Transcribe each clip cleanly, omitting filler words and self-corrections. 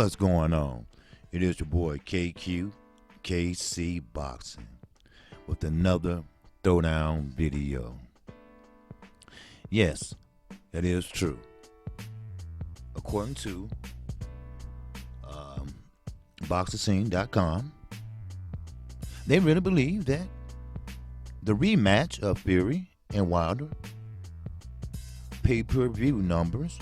What's going on? It is your boy KQ, KC Boxing, with another throwdown video. Yes, that is true. According to boxerscene.com, they really believe that the rematch of Fury and Wilder pay-per-view numbers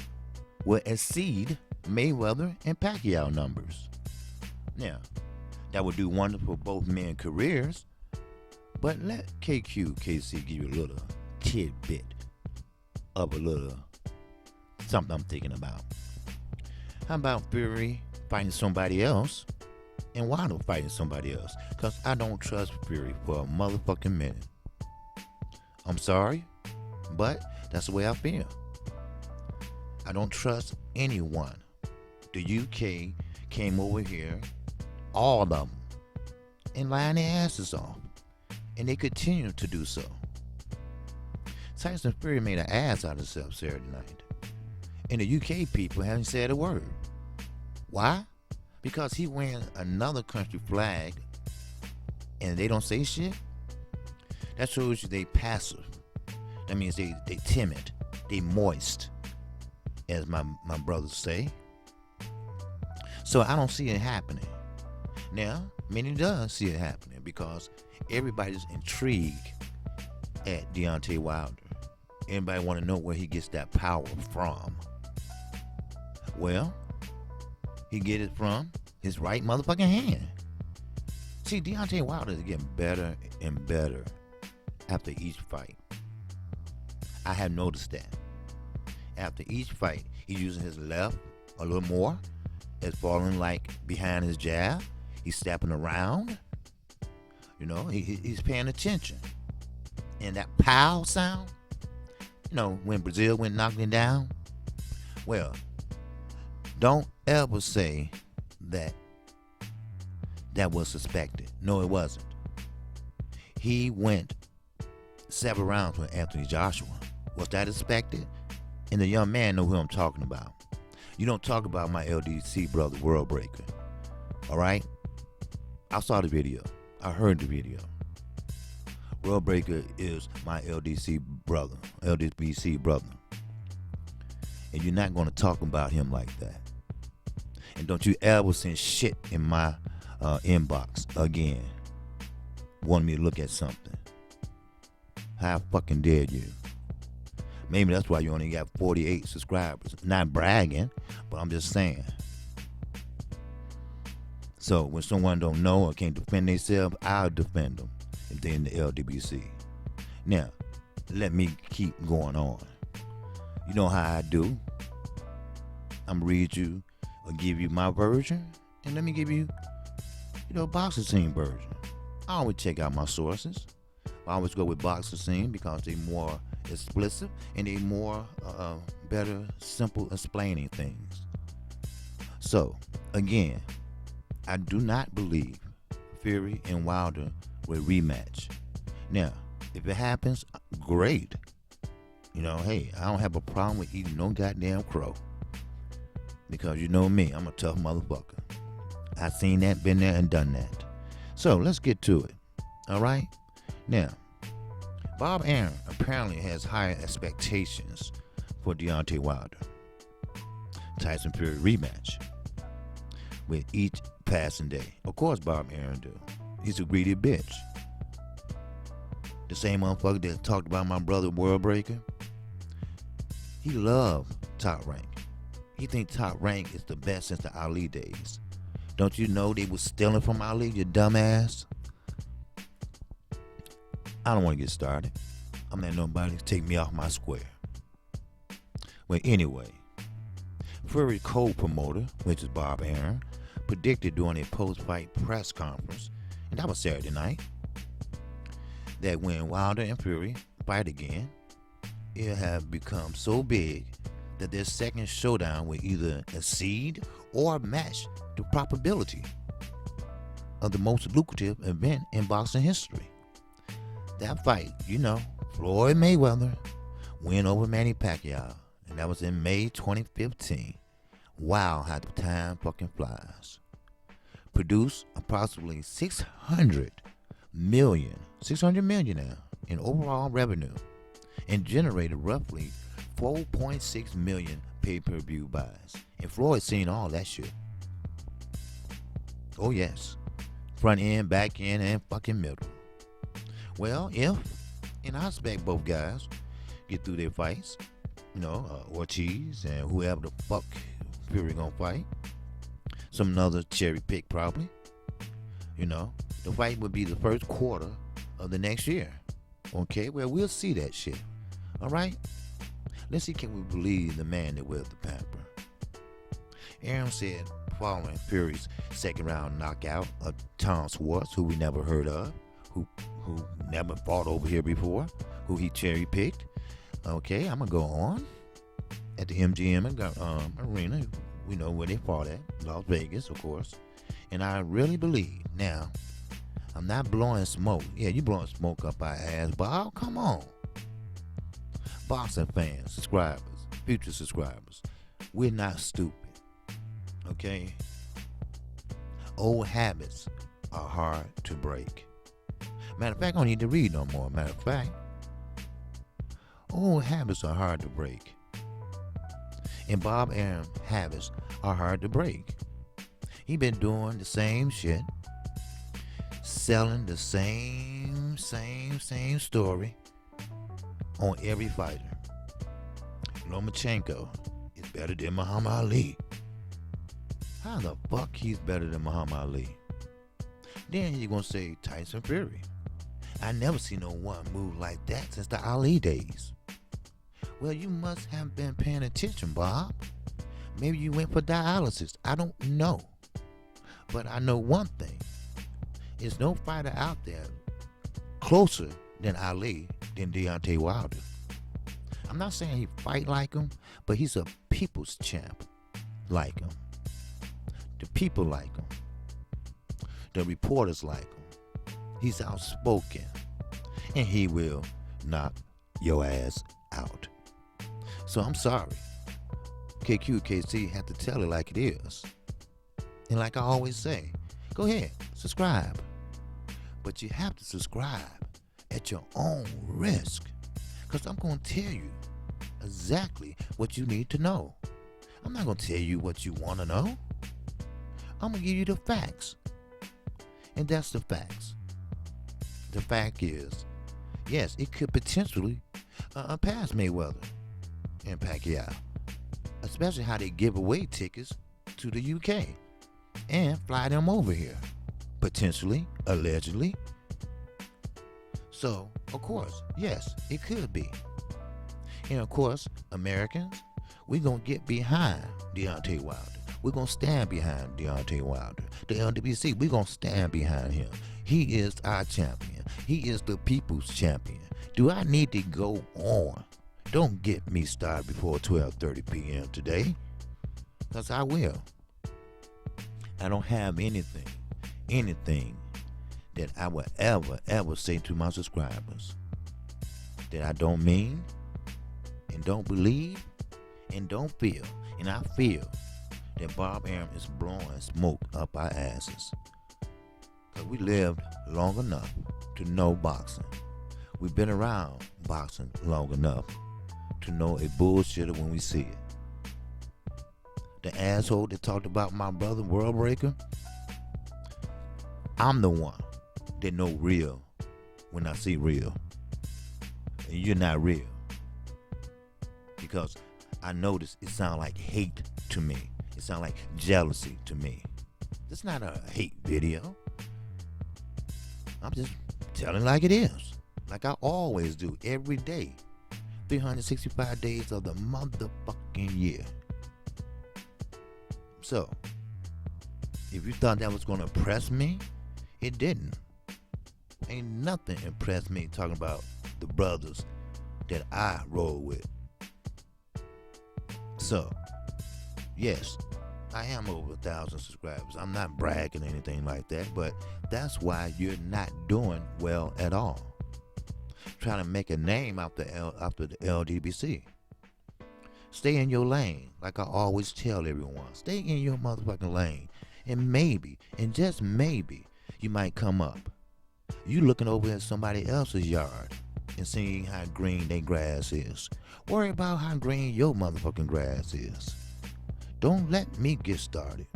will exceed Mayweather and Pacquiao numbers. Now, that would do wonderful for both men's careers, but let KC give you a little tidbit of a little something I'm thinking about. How about Fury fighting somebody else and Wilder fighting somebody else? Because I don't trust Fury for a motherfucking minute. I'm sorry, but that's the way I feel. I don't trust anyone. The UK came over here, all of them, and lying their asses off, and they continue to do so. Tyson Fury made an ass out of himself Saturday night, and the UK people haven't said a word. Why? Because he wearing another country flag, and they don't say shit. That shows you they passive. That means they timid, they moist, as my brothers say. So I don't see it happening. Now, many does see it happening because everybody's intrigued at Deontay Wilder. Everybody want to know where he gets that power from. Well, he get it from his right motherfucking hand. See, Deontay Wilder is getting better and better after each fight. I have noticed that. After each fight, he's using his left a little more. It's falling like behind his jab. He's stepping around. You know, he's paying attention. And that pow sound, you know, when Brazil went knocking him down. Well, don't ever say that was suspected. No, it wasn't. He went 7 rounds with Anthony Joshua. Was that expected? And the young man know who I'm talking about. You don't talk about my LDC brother, World Breaker. All right? I saw the video. I heard the video. World Breaker is my LDC brother, LDBC brother. And you're not going to talk about him like that. And don't you ever send shit in my inbox again. Want me to look at something. How fucking dare you? Maybe that's why you only got 48 subscribers. Not bragging, but I'm just saying. So when someone don't know or can't defend themselves, I'll defend them if they're in the LDBC. Now, let me keep going on. You know how I do. I'm gonna read you or give you my version, and let me give you, Boxing Scene version. I always check out my sources. I always go with Boxing Scene because they're more explicit and they more better, simple explaining things. So again, I do not believe Fury and Wilder will rematch. Now, if it happens, great. Hey, I don't have a problem with eating no goddamn crow. Because you know me, I'm a tough motherfucker. I've seen that, been there, and done that. So let's get to it. All right? Now, Bob Arum apparently has higher expectations for Deontay Wilder. Tyson Fury rematch with each passing day. Of course Bob Arum do. He's a greedy bitch. The same motherfucker that talked about my brother World Breaker. He loved Top Rank. He think Top Rank is the best since the Ali days. Don't you know they was stealing from Ali, you dumbass? I don't want to get started. I'm not nobody to take me off my square. Well, anyway, Fury co-promoter, which is Bob Arum, predicted during a post-fight press conference, and that was Saturday night, that when Wilder and Fury fight again, it'll have become so big that their second showdown will either exceed or match the probability of the most lucrative event in boxing history. That fight, Floyd Mayweather win over Manny Pacquiao, and that was in May 2015. Wow, how the time fucking flies. Produced approximately 600 million now in overall revenue and generated roughly 4.6 million pay-per-view buys. And Floyd seen all that shit. Oh yes. Front end, back end, and fucking middle. Well, if, and I expect both guys get through their fights, Ortiz and whoever the fuck Fury gonna fight. Some other cherry pick probably. The fight would be the first quarter of the next year. Okay, well, we'll see that shit. All right? Let's see, can we believe the man that wears the pamper? Aaron said following Fury's second round knockout of Tom Schwartz, who we never heard of, who never fought over here before, who he cherry picked. Okay, I'm gonna go on at the MGM arena. We know where they fought at, Las Vegas, of course. And I really believe, now, I'm not blowing smoke. Yeah, you blowing smoke up our ass, but oh, come on. Boxing fans, subscribers, future subscribers, we're not stupid. Okay? Old habits are hard to break. Matter of fact, I don't need to read no more. Matter of fact, old habits are hard to break. And Bob Arum habits are hard to break. He been doing the same shit, selling the same story on every fighter. Lomachenko is better than Muhammad Ali. How the fuck he's better than Muhammad Ali? Then you're gonna say Tyson Fury. I never seen no one move like that since the Ali days. Well, you must have been paying attention, Bob. Maybe you went for dialysis. I don't know. But I know one thing. There's no fighter out there closer than Ali than Deontay Wilder. I'm not saying he fight like him, but he's a people's champ like him. The people like him. The reporters like him. He's outspoken. And he will knock your ass out. So I'm sorry. KC have to tell it like it is. And like I always say, go ahead, subscribe. But you have to subscribe at your own risk. Because I'm going to tell you exactly what you need to know. I'm not going to tell you what you want to know. I'm going to give you the facts. And that's the facts. The fact is, yes, it could potentially pass Mayweather and Pacquiao. Especially how they give away tickets to the UK and fly them over here. Potentially, allegedly. So, of course, yes, it could be. And of course, Americans, we're going to get behind Deontay Wilder. We're going to stand behind Deontay Wilder. The LWC, we're going to stand behind him. He is our champion. He is the people's champion. Do I need to go on? Don't get me started before 12:30 p.m. today, because I will. I don't have anything that I will ever say to my subscribers that I don't mean and don't believe and don't feel. And I feel that Bob Arum is blowing smoke up our asses. Because we lived long enough to know boxing. We've been around boxing long enough to know a bullshitter when we see it. The asshole that talked about my brother World Breaker, I'm the one that know real when I see real. And you're not real. Because I notice it sounds like hate to me. It sounds like jealousy to me. It's not a hate video. I'm just telling like it is. Like I always do every day. 365 days of the motherfucking year. So, if you thought that was going to impress me, it didn't. Ain't nothing impressed me talking about the brothers that I roll with. So, yes, I am over 1,000 subscribers. I'm not bragging or anything like that, but that's why you're not doing well at all. Trying to make a name after the LDBC. Stay in your lane, like I always tell everyone. Stay in your motherfucking lane. And maybe, and just maybe, you might come up. You looking over at somebody else's yard and seeing how green their grass is. Worry about how green your motherfucking grass is. Don't let me get started.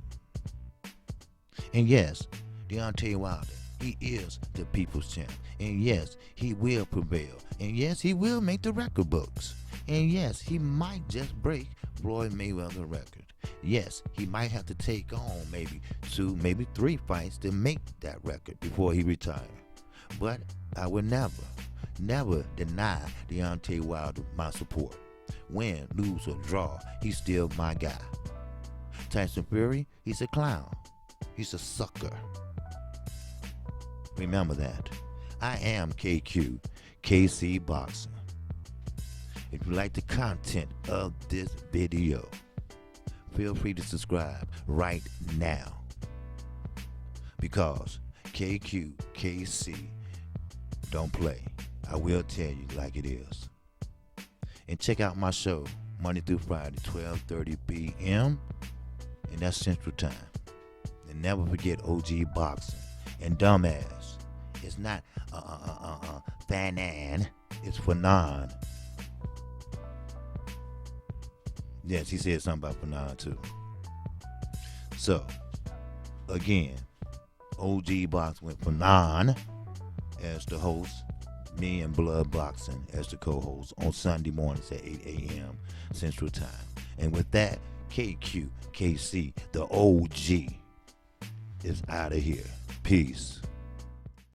And yes, Deontay Wilder, he is the people's champ. And yes, he will prevail. And yes, he will make the record books. And yes, he might just break Floyd Mayweather's record. Yes, he might have to take on maybe 2, maybe 3 fights to make that record before he retires. But I will never deny Deontay Wilder my support. Win, lose, or draw, he's still my guy. Tyson Fury, he's a clown. He's a sucker. Remember that. I am KQ, KC Boxing. If you like the content of this video, feel free to subscribe right now. Because KQ, KC don't play. I will tell you like it is. And check out my show Monday through Friday, 12:30 p.m. and that's Central Time. And never forget OG Boxing. And dumbass, it's not Fanan, it's Fanan. Yes, he said something about Fanan too. So, again, OG Boxing with Fanan as the host, me and Blood Boxing as the co-host on Sunday mornings at 8 a.m. Central Time. And with that, KQ, KC, the OG is out of here. Peace.